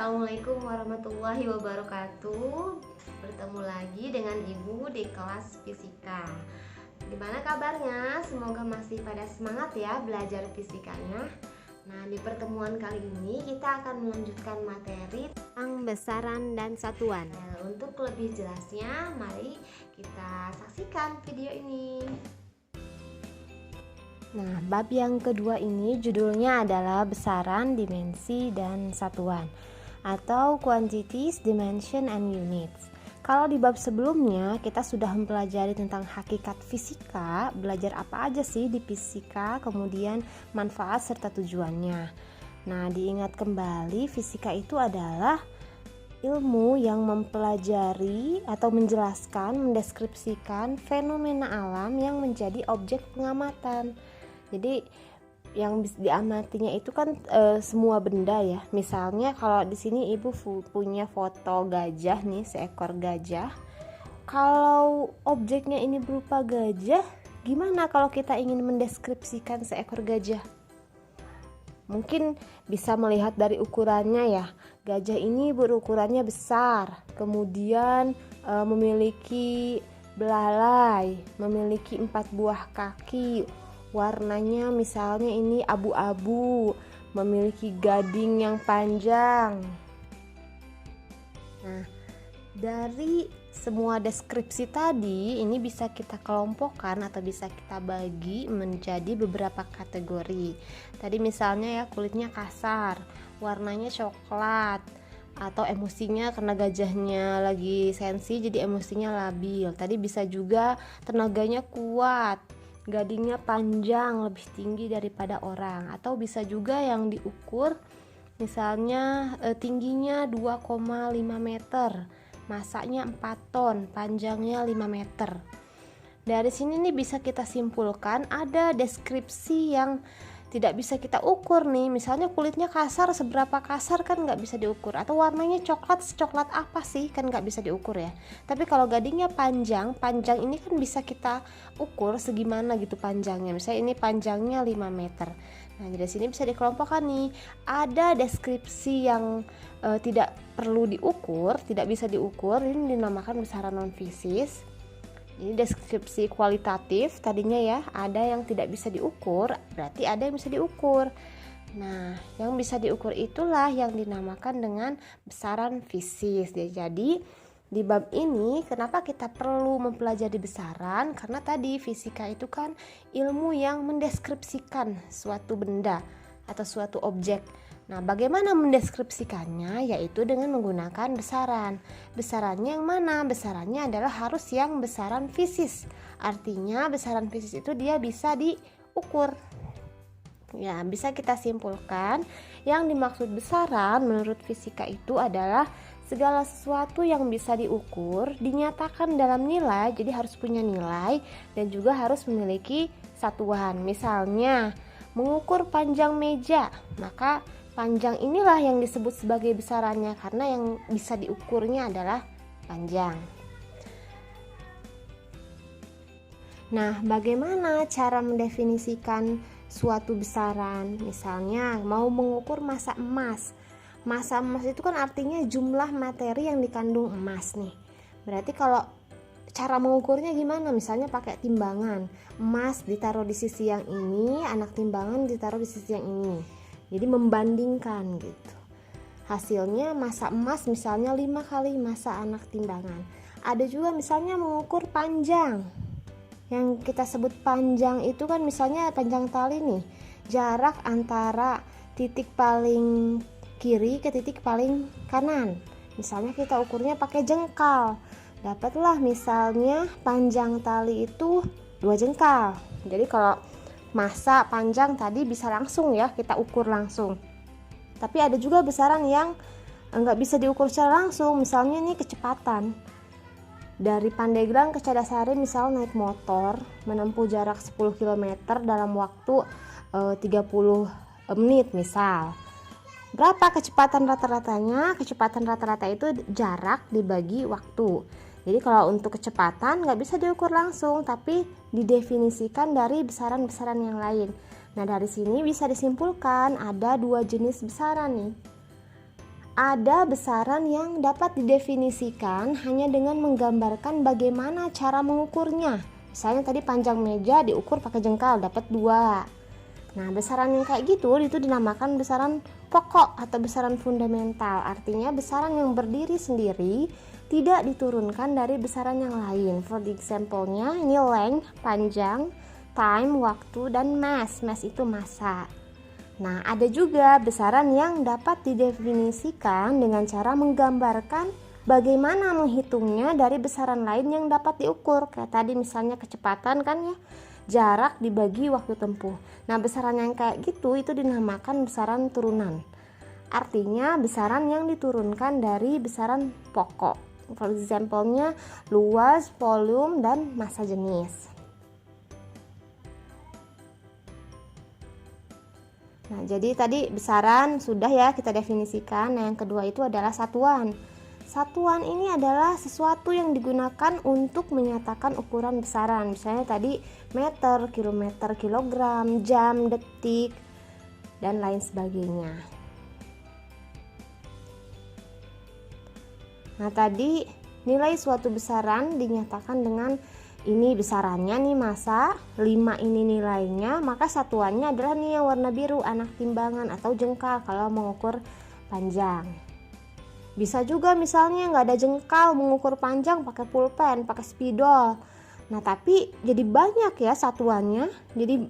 Assalamualaikum warahmatullahi wabarakatuh. Bertemu lagi dengan Ibu di kelas fisika. Gimana kabarnya? Semoga masih pada semangat ya belajar fisikanya. Nah, di pertemuan kali ini kita akan melanjutkan materi tentang besaran dan satuan. Nah, untuk lebih jelasnya, mari kita saksikan video ini. Nah, bab yang kedua ini judulnya adalah besaran, dimensi, dan satuan atau quantities, dimension, and units. Kalau di bab sebelumnya kita sudah mempelajari tentang hakikat fisika, belajar apa aja sih di fisika, kemudian manfaat serta tujuannya. Nah, diingat kembali fisika itu adalah ilmu yang mempelajari atau menjelaskan, mendeskripsikan fenomena alam yang menjadi objek pengamatan. Jadi yang diamatinya itu kan semua benda ya. Misalnya kalau di sini ibu punya foto gajah nih, seekor gajah. Kalau objeknya ini berupa gajah, gimana kalau kita ingin mendeskripsikan seekor gajah? Mungkin bisa melihat dari ukurannya ya. Gajah ini berukurannya besar, kemudian memiliki belalai, memiliki 4 buah kaki. Warnanya misalnya ini abu-abu, memiliki gading yang panjang. Nah, dari semua deskripsi tadi ini bisa kita kelompokkan atau bisa kita bagi menjadi beberapa kategori. Tadi misalnya ya, kulitnya kasar, warnanya coklat, atau emosinya karena gajahnya lagi sensi jadi emosinya labil. Tadi bisa juga tenaganya kuat, gadingnya panjang, lebih tinggi daripada orang. Atau bisa juga yang diukur misalnya tingginya 2,5 meter, masanya 4 ton, panjangnya 5 meter. Dari sini nih bisa kita simpulkan ada deskripsi yang tidak bisa kita ukur nih. Misalnya kulitnya kasar, seberapa kasar kan nggak bisa diukur. Atau warnanya coklat, secoklat apa sih kan nggak bisa diukur ya. Tapi kalau gadingnya panjang ini kan bisa kita ukur segimana gitu panjangnya. Misalnya ini panjangnya 5 meter. Nah, dari sini bisa dikelompokkan nih. Ada deskripsi yang tidak perlu diukur, tidak bisa diukur. Ini dinamakan besaran non fisis. Ini deskripsi kualitatif tadinya ya, ada yang tidak bisa diukur, berarti ada yang bisa diukur. Nah, yang bisa diukur itulah yang dinamakan dengan besaran fisis. Jadi, di bab ini kenapa kita perlu mempelajari besaran? Karena tadi fisika itu kan ilmu yang mendeskripsikan suatu benda atau suatu objek. Nah, bagaimana mendeskripsikannya? Yaitu dengan menggunakan besaran. Besarannya yang mana? Besarannya adalah harus yang besaran fisis. Artinya besaran fisis itu dia bisa diukur. Ya, bisa kita simpulkan yang dimaksud besaran menurut fisika itu adalah segala sesuatu yang bisa diukur, dinyatakan dalam nilai, jadi harus punya nilai dan juga harus memiliki satuan. Misalnya, mengukur panjang meja, maka panjang inilah yang disebut sebagai besarannya karena yang bisa diukurnya adalah panjang. Nah, bagaimana cara mendefinisikan suatu besaran? Misalnya mau mengukur massa emas. Massa emas itu kan artinya jumlah materi yang dikandung emas nih. Berarti kalau cara mengukurnya gimana? Misalnya pakai timbangan. Emas ditaruh di sisi yang ini, anak timbangan ditaruh di sisi yang ini. Jadi membandingkan gitu. Hasilnya massa emas misalnya 5 kali massa anak timbangan. Ada juga misalnya mengukur panjang. Yang kita sebut panjang itu kan misalnya panjang tali nih. Jarak antara titik paling kiri ke titik paling kanan. Misalnya kita ukurnya pakai jengkal. Dapatlah misalnya panjang tali itu 2 jengkal. Jadi kalau massa panjang tadi bisa langsung ya kita ukur langsung. Tapi ada juga besaran yang nggak bisa diukur secara langsung. Misalnya nih kecepatan. Dari Pandeglang ke Cadasari misal naik motor menempuh jarak 10 km dalam waktu 30 menit misal. Berapa kecepatan rata-ratanya? Kecepatan rata-rata itu jarak dibagi waktu. Jadi kalau untuk kecepatan nggak bisa diukur langsung, tapi didefinisikan dari besaran-besaran yang lain. Nah, dari sini bisa disimpulkan ada 2 jenis besaran nih. Ada besaran yang dapat didefinisikan hanya dengan menggambarkan bagaimana cara mengukurnya. Misalnya tadi panjang meja diukur pakai jengkal dapat 2. Nah, besaran yang kayak gitu itu dinamakan besaran pokok atau besaran fundamental. Artinya besaran yang berdiri sendiri, tidak diturunkan dari besaran yang lain. For example-nya ini length, panjang, time, waktu, dan mass. Mass itu massa. Nah, ada juga besaran yang dapat didefinisikan dengan cara menggambarkan bagaimana menghitungnya dari besaran lain yang dapat diukur. Kayak tadi misalnya kecepatan kan ya, jarak dibagi waktu tempuh. Nah, besaran yang kayak gitu itu dinamakan besaran turunan. Artinya besaran yang diturunkan dari besaran pokok. For example-nya luas, volume, dan massa jenis. Nah, jadi tadi besaran sudah ya kita definisikan. Nah, yang kedua itu adalah satuan. Satuan ini adalah sesuatu yang digunakan untuk menyatakan ukuran besaran. Misalnya tadi meter, kilometer, kilogram, jam, detik, dan lain sebagainya. Nah, tadi nilai suatu besaran dinyatakan dengan ini besarannya nih massa, 5 ini nilainya, maka satuannya adalah nih yang warna biru, anak timbangan atau jengkal kalau mengukur panjang. Bisa juga misalnya nggak ada jengkal mengukur panjang pakai pulpen, pakai spidol. Nah, tapi jadi banyak ya satuannya, jadi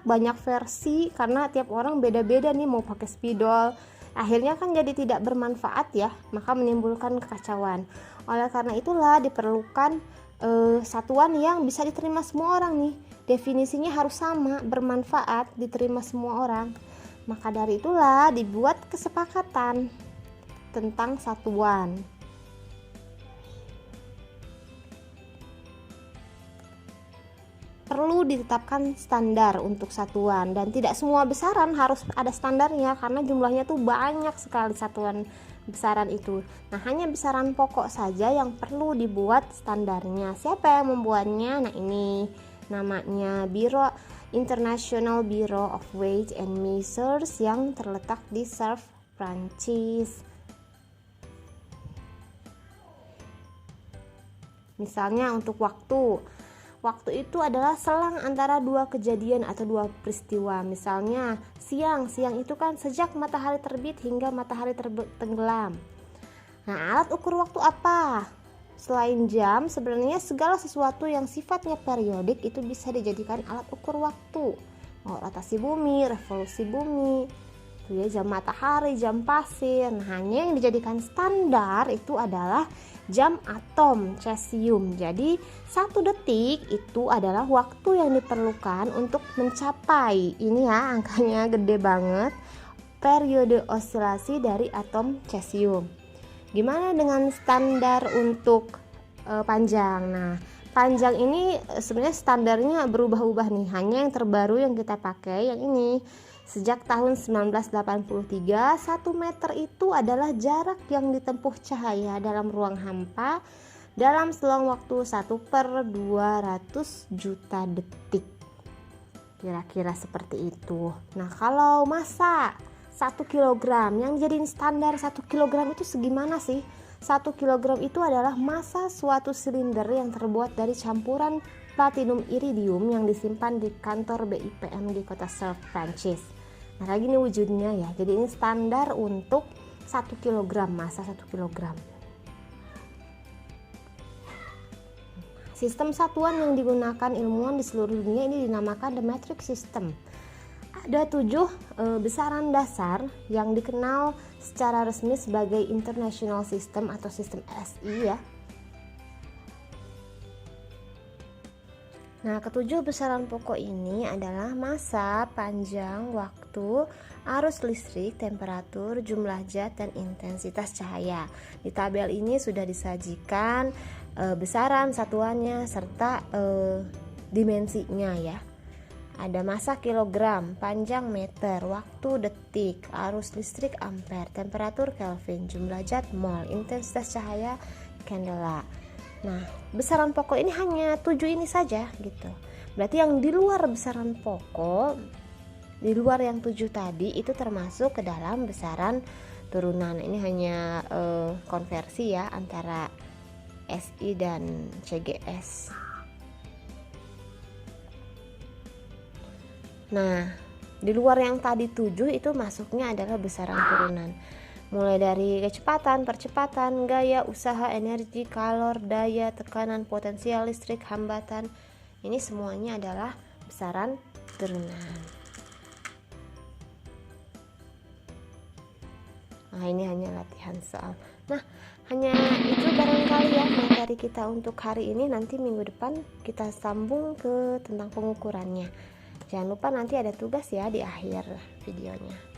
banyak versi karena tiap orang beda-beda nih mau pakai spidol. Akhirnya kan jadi tidak bermanfaat ya, maka menimbulkan kekacauan. Oleh karena itulah diperlukan satuan yang bisa diterima semua orang nih. Definisinya harus sama, bermanfaat, diterima semua orang. Maka dari itulah dibuat kesepakatan tentang satuan. Perlu ditetapkan standar untuk satuan, dan tidak semua besaran harus ada standarnya karena jumlahnya tuh banyak sekali satuan besaran itu. Nah, hanya besaran pokok saja yang perlu dibuat standarnya. Siapa yang membuatnya? Nah, ini namanya International Bureau of Weight and Measures yang terletak di Sèvres, Prancis. Misalnya untuk waktu itu adalah selang antara dua kejadian atau dua peristiwa. Misalnya siang itu kan sejak matahari terbit hingga matahari tenggelam. Nah, alat ukur waktu apa? Selain jam, sebenarnya segala sesuatu yang sifatnya periodik itu bisa dijadikan alat ukur waktu. Mau rotasi bumi, revolusi bumi, itu ya, jam matahari, jam pasir. Nah, hanya yang dijadikan standar itu adalah jam atom cesium. Jadi 1 detik itu adalah waktu yang diperlukan untuk mencapai, ini ya angkanya gede banget, periode osilasi dari atom cesium. Gimana dengan standar untuk panjang? Nah, panjang ini sebenarnya standarnya berubah-ubah nih. Hanya yang terbaru yang kita pakai yang ini. Sejak tahun 1983, 1 meter itu adalah jarak yang ditempuh cahaya dalam ruang hampa dalam selang waktu 1/200 juta detik. Kira-kira seperti itu. Nah, kalau massa 1 kilogram, yang jadi standar 1 kilogram itu segimana sih? 1 kilogram itu adalah massa suatu silinder yang terbuat dari campuran platinum iridium yang disimpan di kantor BIPM di kota Sèvres, Prancis. Nah, kayak gini wujudnya ya. Jadi ini standar untuk 1 kilogram, massa 1 kilogram. Sistem satuan yang digunakan ilmuwan di seluruh dunia ini dinamakan the metric system. Ada 7 besaran dasar yang dikenal secara resmi sebagai international system atau sistem SI ya. Nah, ketujuh besaran pokok ini adalah massa, panjang, waktu, arus listrik, temperatur, jumlah zat, dan intensitas cahaya. Di tabel ini sudah disajikan besaran satuannya serta dimensinya ya. Ada massa kilogram, panjang meter, waktu detik, arus listrik ampere, temperatur Kelvin, jumlah zat mol, intensitas cahaya candela. Nah, besaran pokok ini hanya 7 ini saja gitu. Berarti yang di luar besaran pokok, di luar yang 7 tadi itu termasuk ke dalam besaran turunan. Ini hanya konversi ya antara SI dan CGS. Nah, di luar yang tadi 7 itu masuknya adalah besaran turunan. Mulai dari kecepatan, percepatan, gaya, usaha, energi, kalor, daya, tekanan, potensial listrik, hambatan. Ini semuanya adalah besaran turunan. Nah, ini hanya latihan soal. Nah, hanya itu barangkali ya materi kita untuk hari ini. Nanti minggu depan kita sambung ke tentang pengukurannya. Jangan lupa nanti ada tugas ya di akhir videonya.